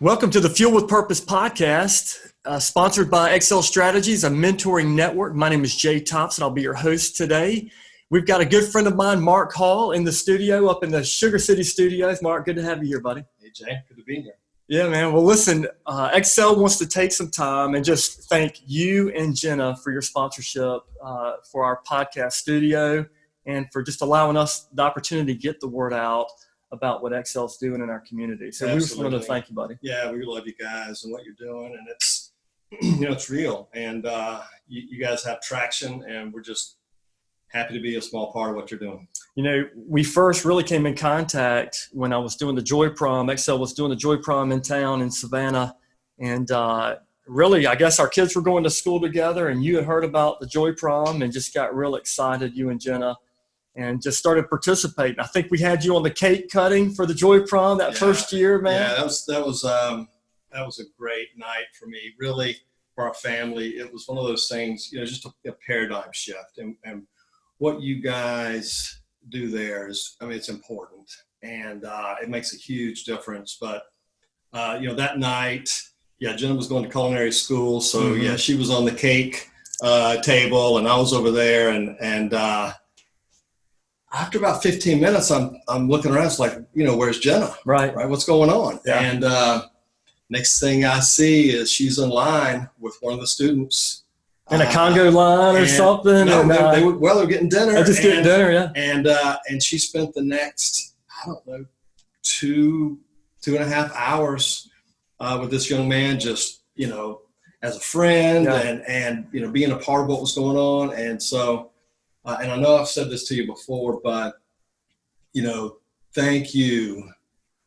Welcome to the Fuel with Purpose podcast, sponsored by Excel Strategies, a mentoring network. My name is Jay Thompson. I'll be your host today. We've got a good friend of mine, Mark Hall, in the studio up in the Sugar City studios. Mark, good to have you here, buddy. Hey, Jay. Good to be here. Yeah, man. Well, listen, Excel wants to take some time and just thank you and Jenna for your sponsorship for our podcast studio and for just allowing us the opportunity to get the word out about what Excel's doing in our community. So we just wanted to thank you, buddy. Yeah, we love you guys and what you're doing, and it's, it's real, and you guys have traction, and we're just happy to be a small part of what you're doing. You know, we first really came in contact when I was doing the Joy Prom. Excel was doing the Joy Prom in town in Savannah, and really, I guess our kids were going to school together, and you had heard about the Joy Prom and just got real excited, you and Jenna, and just started participating. I think we had you on the cake cutting for the Joy Prom that first year, man. Yeah, that was a great night for me, really, for our family. It was one of those things, just a paradigm shift. And what you guys do there is, it's important. And it makes a huge difference. But, that night, Jenna was going to culinary school. So, she was on the cake table, and I was over there. And after about 15 minutes, I'm looking around. It's like, where's Jenna? Right. What's going on? Yeah. And next thing I see is she's in line with one of the students. In a Congo line or something? No, they were getting dinner. They're just getting dinner, yeah. And she spent the next, two and a half hours with this young man, just, as a friend and being a part of what was going on. And so, and I know I've said this to you before, but, thank you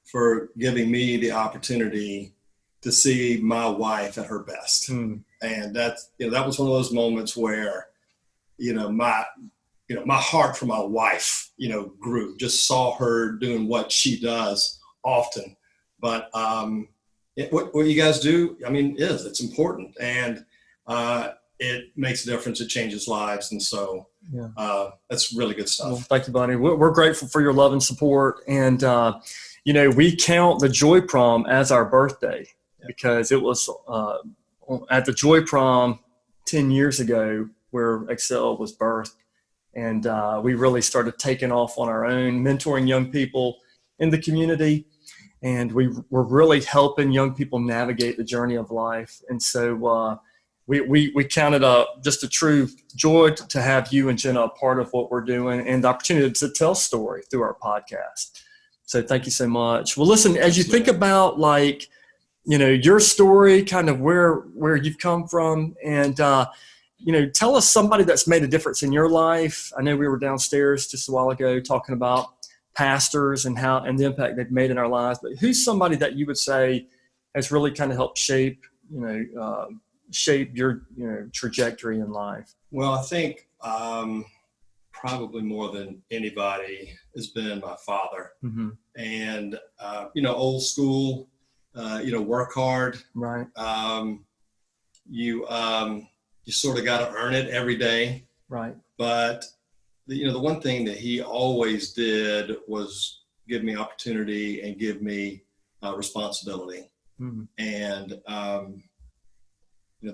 for giving me the opportunity to see my wife at her best. And that was one of those moments where, my heart for my wife, grew, just saw her doing what she does often. But what you guys do, it's important. And it makes a difference. It changes lives. And so that's really good stuff. Well, thank you, buddy. We're grateful for your love and support. And, we count the Joy Prom as our birthday because it was at the Joy Prom 10 years ago where Excel was birthed. And we really started taking off on our own, mentoring young people in the community. And we were really helping young people navigate the journey of life. And so we counted just a true joy to have you and Jenna a part of what we're doing and the opportunity to tell story through our podcast. So thank you so much. Well, listen, as you think about your story, kind of where you've come from, and tell us somebody that's made a difference in your life. I know we were downstairs just a while ago talking about pastors and the impact they've made in our lives, but who's somebody that you would say has really kind of helped shape your trajectory in life? Well, I think probably more than anybody has been my father. And old school, work hard. Right. You sort of got to earn it every day. Right. But the one thing that he always did was give me opportunity and give me responsibility. And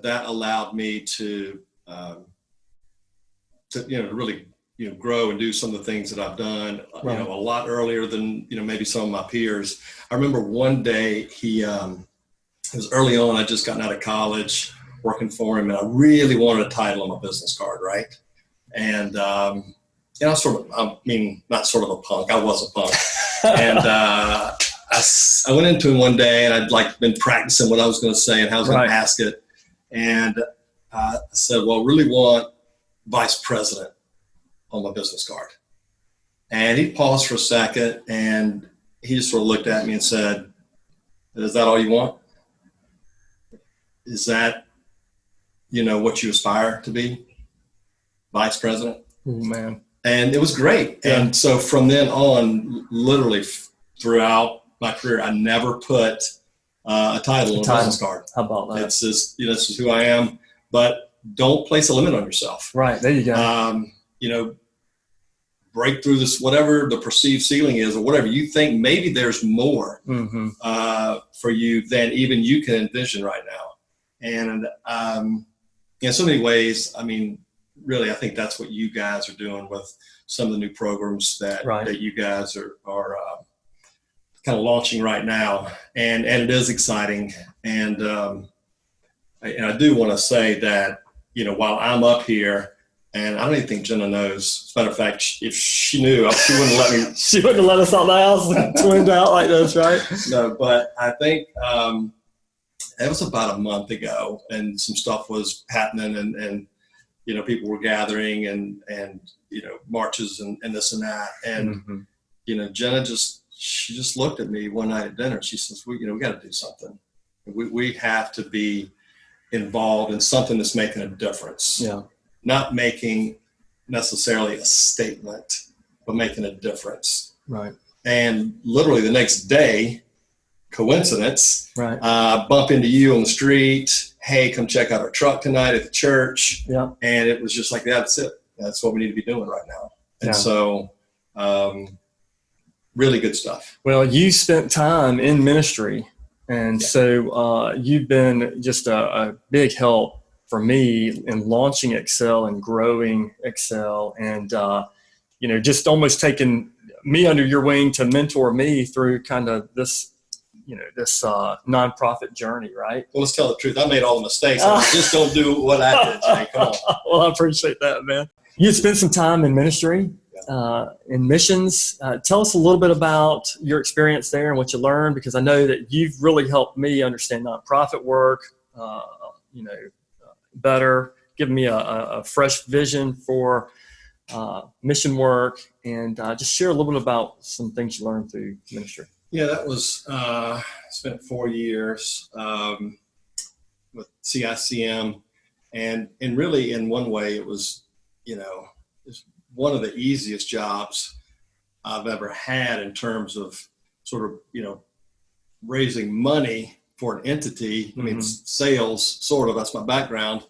that allowed me to really grow and do some of the things that I've done a lot earlier than maybe some of my peers. I remember one day it was early on. I just gotten out of college working for him, and I really wanted a title on my business card, right? And I was not sort of a punk. I was a punk, and I went into him one day, and I'd been practicing what I was going to say and how I was going to ask it. And I said, well, I really want vice president on my business card. And he paused for a second, and he just sort of looked at me and said, is that all you want? Is that, what you aspire to be? Vice president? Oh, man. And it was great. Yeah. And so from then on, literally throughout my career, I never put a title on a business card. How about that? It's just, this is who I am, but don't place a limit on yourself. Right. There you go. break through this, whatever the perceived ceiling is, or whatever you think, maybe there's more for you than even you can envision right now. And in so many ways, I mean, really, I think that's what you guys are doing with some of the new programs that you guys are kind of launching right now, and it is exciting. And I do want to say that, you know, while I'm up here, and I don't even think Jenna knows. As a matter of fact, if she knew, she wouldn't let me. She wouldn't have let us out the house and twinned out like this, right? No, but I think it was about a month ago, and some stuff was happening, and you know, people were gathering, and you know, marches and this and that, and you know, Jenna she just looked at me one night at dinner. She says, we got to do something. We have to be involved in something that's making a difference. Yeah. Not making necessarily a statement, but making a difference. Right. And literally the next day, coincidence, right, bump into you on the street. Hey, come check out our truck tonight at the church. Yeah. And it was just like, that's it. That's what we need to be doing right now. And so, really good stuff. Well, you spent time in ministry, and so you've been just a big help for me in launching Excel and growing Excel, and you know, just almost taking me under your wing to mentor me through kind of this, you know, this nonprofit journey, right? Well, let's tell the truth. I made all the mistakes. Just don't do what I did, Jay. Come on. Well, I appreciate that, man. You spent some time in ministry, in missions. Tell us a little bit about your experience there and what you learned, because I know that you've really helped me understand nonprofit work, you know, better, given me a fresh vision for mission work, and just share a little bit about some things you learned through ministry. Yeah, that was spent 4 years with CICM, and really in one way it was, you know, it's one of the easiest jobs I've ever had in terms of sort of, you know, raising money for an entity. I mean, sales, sort of, that's my background,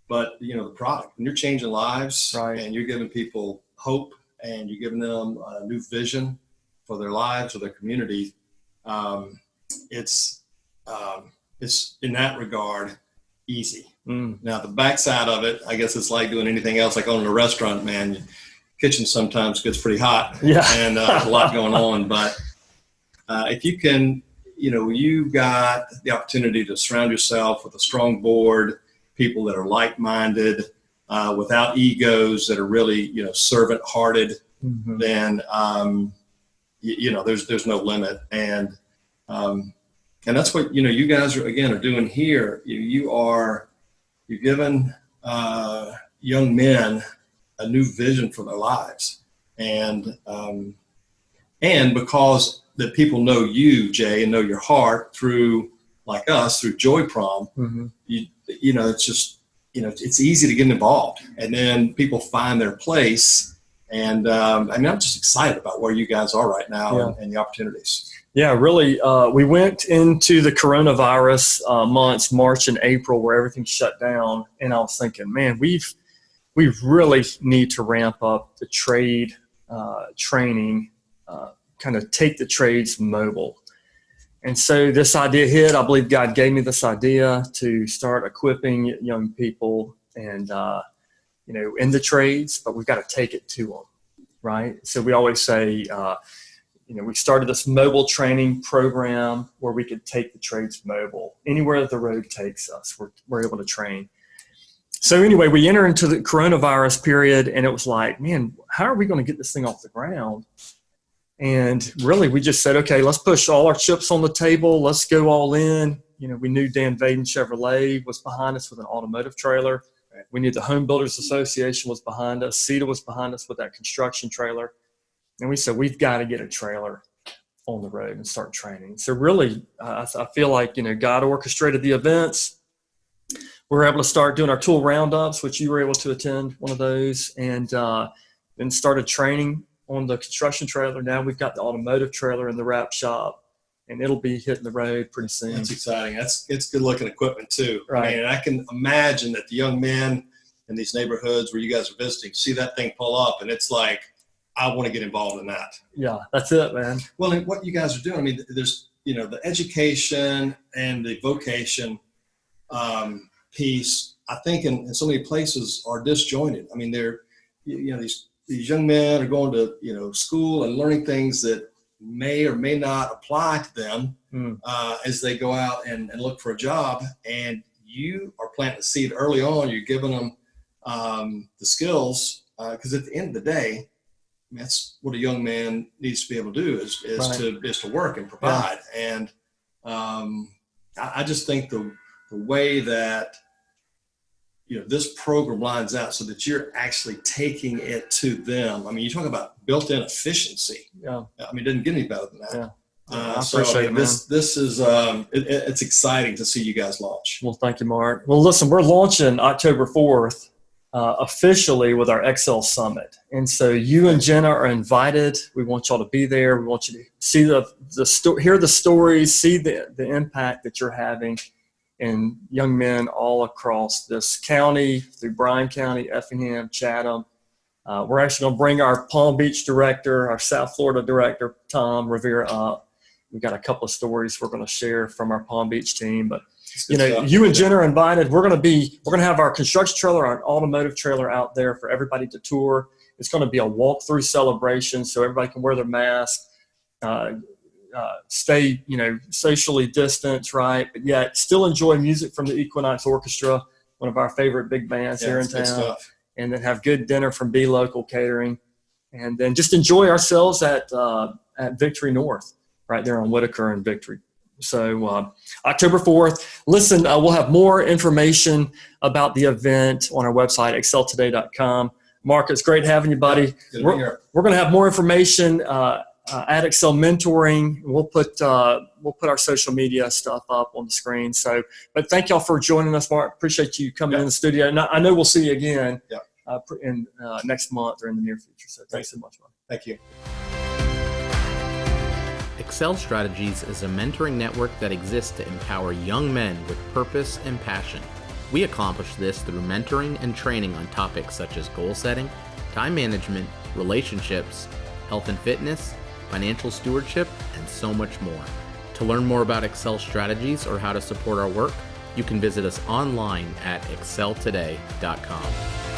but you know, the product, when you're changing lives, and you're giving people hope, and you're giving them a new vision for their lives or their community, it's in that regard easy. Now the backside of it, I guess it's like doing anything else, like owning a restaurant, man. Kitchen sometimes gets pretty hot, and a lot going on, but if you can, you know, you got the opportunity to surround yourself with a strong board, people that are like-minded, without egos, that are really, you know, servant-hearted, then, you know, there's no limit. And that's what, you know, you guys are doing here. You're giving young men a new vision for their lives. And because that people know you, Jay, and know your heart through, like us, through Joy Prom, you know, it's just, you know, it's easy to get involved, and then people find their place. And I mean, I'm just excited about where you guys are right now, and the opportunities. Yeah, really. We went into the coronavirus months, March and April, where everything shut down. And I was thinking, man, we really need to ramp up the trade training, kind of take the trades mobile. And so this idea hit. I believe God gave me this idea to start equipping young people and, you know, in the trades, but we've got to take it to them, right? So we always say, you know, we started this mobile training program where we could take the trades mobile. Anywhere that the road takes us, we're able to train. So anyway, we enter into the coronavirus period, and it was like, man, how are we going to get this thing off the ground? And really, we just said, okay, let's push all our chips on the table. Let's go all in. You know, we knew Dan Vaden Chevrolet was behind us with an automotive trailer. We knew the Home Builders Association was behind us. CETA was behind us with that construction trailer. And we said, we've got to get a trailer on the road and start training. So really, I feel like, you know, God orchestrated the events. We were able to start doing our tool roundups, which you were able to attend one of those, and then started training on the construction trailer. Now we've got the automotive trailer in the wrap shop, and it'll be hitting the road pretty soon. That's exciting. It's good looking equipment too. Right. I mean, and I can imagine that the young men in these neighborhoods where you guys are visiting see that thing pull up, and it's like, I want to get involved in that. Yeah, that's it, man. Well, and what you guys are doing, I mean, there's, the education and the vocation piece, I think in so many places are disjointed. I mean, these young men are going to, school and learning things that may or may not apply to them as they go out and look for a job. And you are planting a seed early on. You're giving them the skills, because at the end of the day, that's what a young man needs to be able to do is to work and provide. Yeah. And I just think the way that this program lines out so that you're actually taking it to them. I mean, you talk about built-in efficiency. Yeah. I mean, it doesn't get any better than that. Yeah. I appreciate it, man. This is it's exciting to see you guys launch. Well, thank you, Mark. Well, listen, we're launching October 4th officially with our Excel Summit, and so you and Jenna are invited. We want y'all to be there. We want you to see hear the stories, see the impact that you're having in young men all across this county, through Bryan County, Effingham, Chatham. We're actually going to bring our Palm Beach director, our South Florida director, Tom Rivera, up. We've got a couple of stories we're going to share from our Palm Beach team. But you and Jen are invited. We're going to have our construction trailer, our automotive trailer out there for everybody to tour. It's going to be a walk-through celebration, so everybody can wear their mask, stay, socially distanced, right? But yet still enjoy music from the Equinox Orchestra, one of our favorite big bands here in town. And then have good dinner from Be Local Catering, and then just enjoy ourselves at Victory North, right there on Whitaker and Victory. So October 4th. Listen, we'll have more information about the event on our website, exceltoday.com. Mark, it's great having you, buddy. We're going to have more information at Excel Mentoring. We'll put our social media stuff up on the screen. So, but thank y'all for joining us, Mark. Appreciate you coming in the studio. And I know we'll see you again in next month or in the near future. So thanks so much, Mark. Thank you. Excel Strategies is a mentoring network that exists to empower young men with purpose and passion. We accomplish this through mentoring and training on topics such as goal setting, time management, relationships, health and fitness, financial stewardship, and so much more. To learn more about Excel Strategies or how to support our work, you can visit us online at exceltoday.com.